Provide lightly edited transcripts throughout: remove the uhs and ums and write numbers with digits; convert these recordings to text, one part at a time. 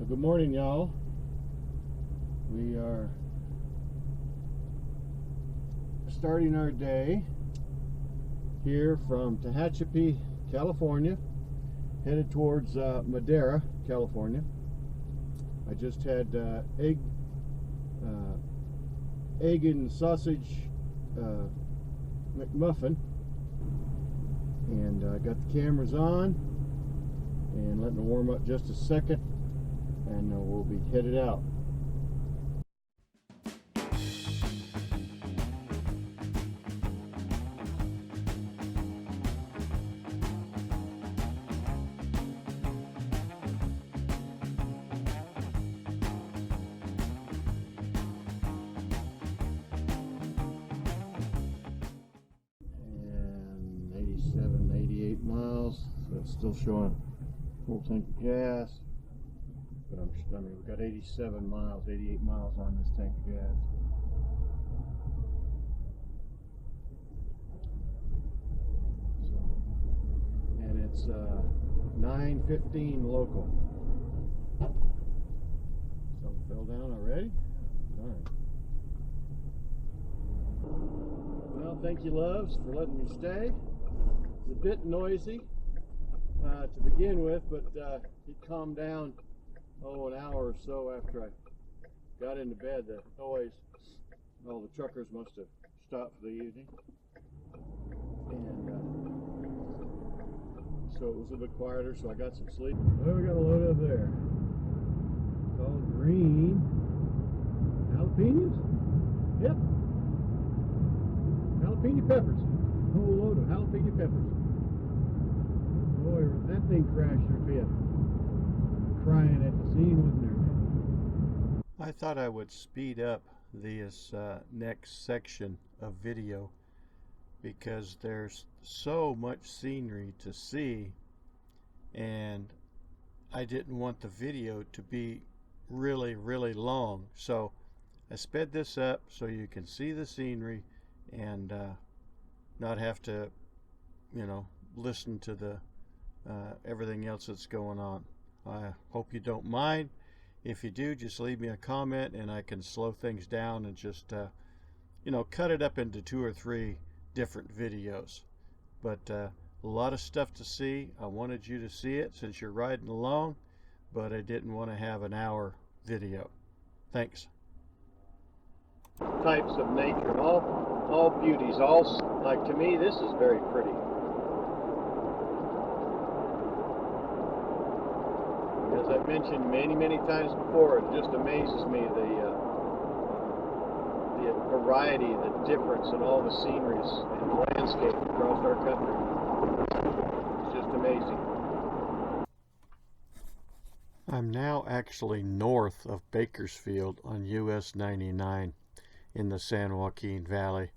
Well, good morning, y'all. We are starting our day here from Tehachapi, California, headed towards Madera, California. I just had egg and sausage McMuffin, and got the cameras on and letting it warm up just a second, and we'll be headed out. And 87, 88 miles, so it's still showing full tank of gas. But I mean, we've got 87 miles, 88 miles on this tank of gas. So, and it's 9:15 local. Something fell down already? Darn. Well, thank you, loves, for letting me stay. It's a bit noisy to begin with, but it calmed down an hour or so after I got into bed. The noise, all the truckers must have stopped for the evening, and so it was a bit quieter, so I got some sleep. Well, we got a load up there. It's all green jalapenos. Yep, jalapeno peppers. A whole load of jalapeno peppers. Boy, that thing crashed, there'd be a crying at the scene, wasn't there? I thought I would speed up this next section of video because there's so much scenery to see, and I didn't want the video to be really long, so I sped this up so you can see the scenery and not have to, you know, listen to the everything else that's going on. I hope you don't mind. If you do, just leave me a comment and I can slow things down and just you know, cut it up into 2 or 3 different videos. But a lot of stuff to see. I wanted you to see it since you're riding along, but I didn't want to have an hour video. Thanks. Types of nature, all beauties, all, like, to me this is very pretty. As I've mentioned many times before, it just amazes me the variety, the difference in all the sceneries and the landscape across our country. It's just amazing. I'm now actually north of Bakersfield on US 99 in the San Joaquin Valley.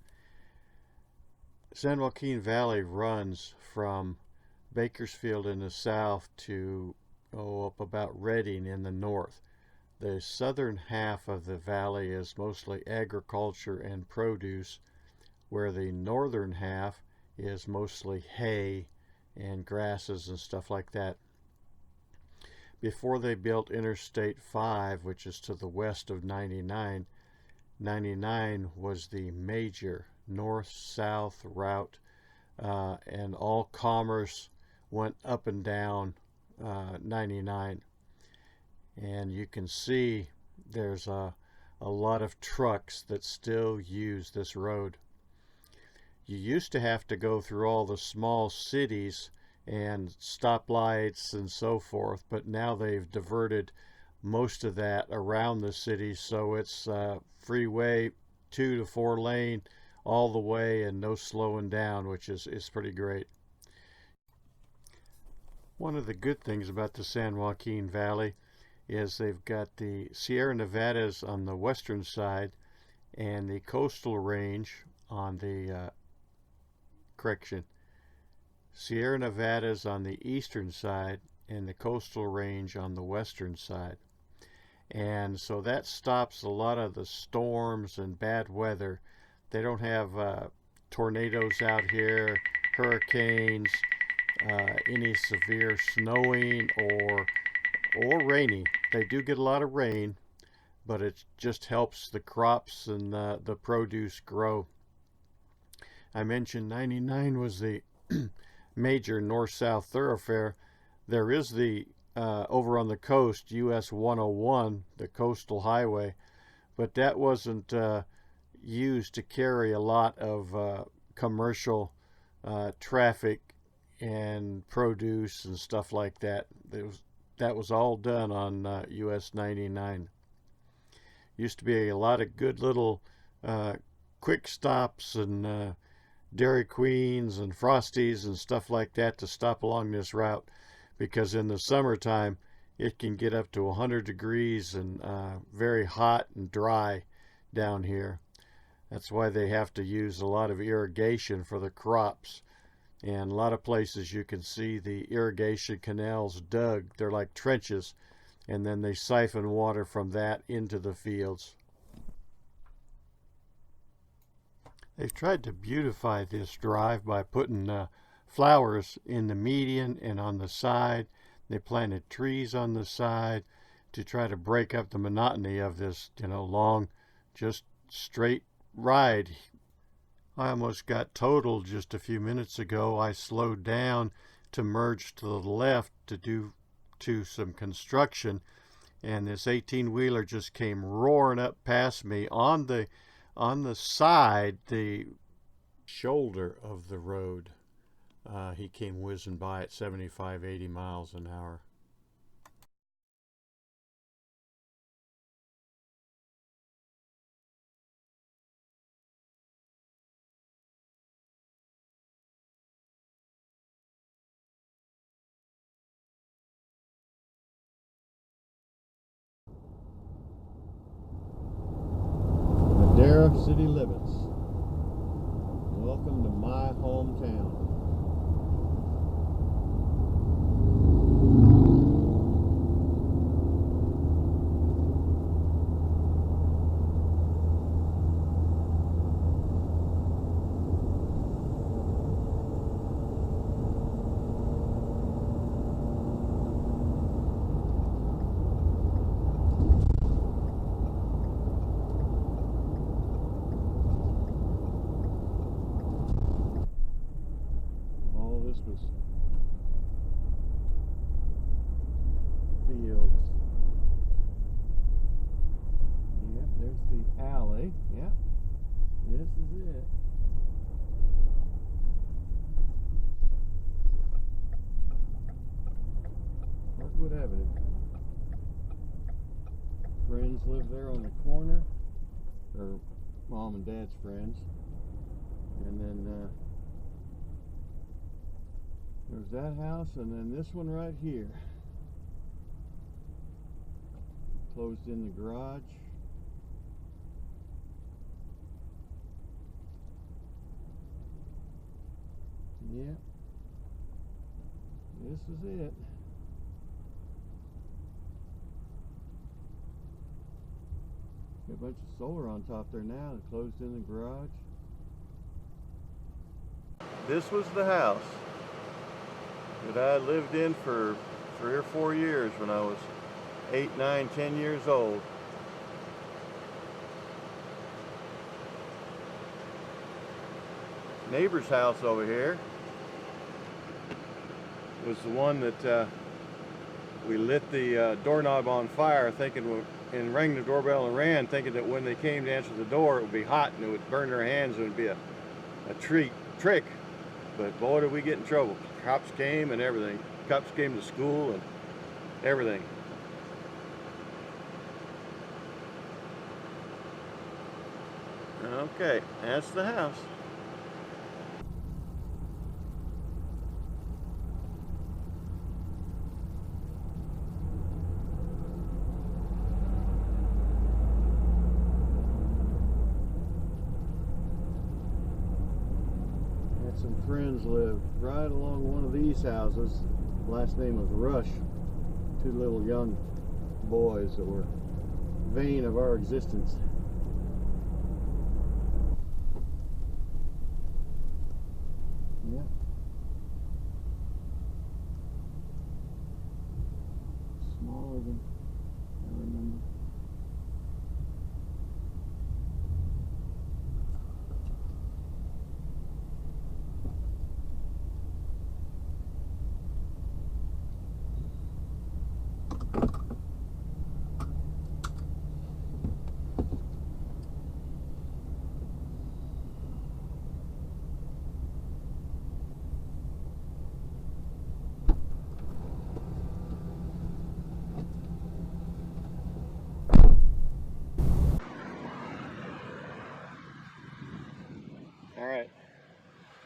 San Joaquin Valley runs from Bakersfield in the south to up about Redding in the north. The southern half of the valley is mostly agriculture and produce, where the northern half is mostly hay and grasses and stuff like that. Before they built Interstate 5, which is to the west of 99, 99 was the major north-south route, and all commerce went up and down 99, and you can see there's a lot of trucks that still use this road. You used to have to go through all the small cities and stoplights and so forth, but now they've diverted most of that around the city, so it's freeway 2 to 4 lane all the way and no slowing down, which is pretty great. One of the good things about the San Joaquin Valley is they've got the Sierra Nevadas on the western side and the coastal range on the Sierra Nevadas on the eastern side and the coastal range on the western side. And so that stops a lot of the storms and bad weather. They don't have tornadoes out here, hurricanes, any severe snowing or raining. they do get a lot of rain, but it just helps the crops and the produce grow. I mentioned 99 was the major north-south thoroughfare. There is the over on the coast, US 101, the coastal highway, but that wasn't used to carry a lot of commercial traffic and produce and stuff like that. That was all done on US 99. Used to be a lot of good little quick stops and Dairy Queens and Frosties and stuff like that to stop along this route, because in the summertime it can get up to 100 degrees and very hot and dry down here. That's why they have to use a lot of irrigation for the crops. And a lot of places you can see the irrigation canals dug. They're like trenches, and then they siphon water from that into the fields. They've tried to beautify this drive by putting flowers in the median and on the side. They planted trees on the side to try to break up the monotony of this, long, just straight ride. I almost got totaled just a few minutes ago. I slowed down to merge to the left to some construction, and this 18-wheeler just came roaring up past me on the side, the shoulder of the road. He came whizzing by at 75, 80 miles an hour. City limits. Welcome to my hometown. Fields. Yep, there's the alley. Yep, this is it. Parkwood Avenue. Friends live there on the corner, or mom and dad's friends. And then there's that house, and then this one right here. Closed in the garage. Yep. This is it. Got a bunch of solar on top there now. It's closed in the garage. This was the house that I lived in for 3 or 4 years when I was 8, 9, 10 years old. Neighbor's house over here was the one that we lit the doorknob on fire, thinking, and rang the doorbell and ran, thinking that when they came to answer the door, it would be hot and it would burn their hands and it would be a trick. But boy, did we get in trouble. Cops came and everything. Cops came to school and everything. Okay, that's the house. Had some friends live right along one of these houses. Last name was Rush. 2 little young boys that were vain of our existence. Yep. Smaller than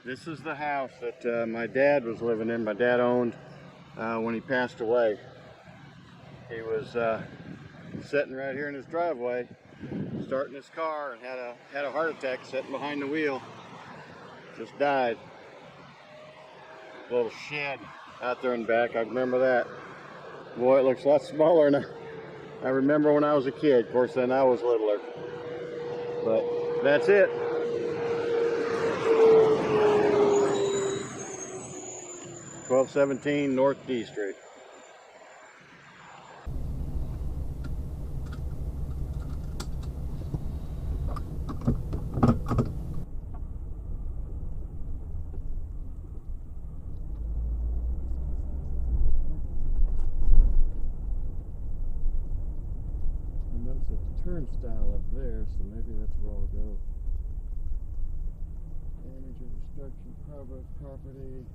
This is the house that my dad was living in. My dad owned when he passed away. He was sitting right here in his driveway, starting his car, and had a heart attack sitting behind the wheel. Just died. Little shed out there in back. I remember that. Boy, it looks a lot smaller than I remember when I was a kid. Of course, then I was littler. But that's it. (1217) North D Street. Turnstile up there, so maybe that's where I'll go. Damage or destruction, private property.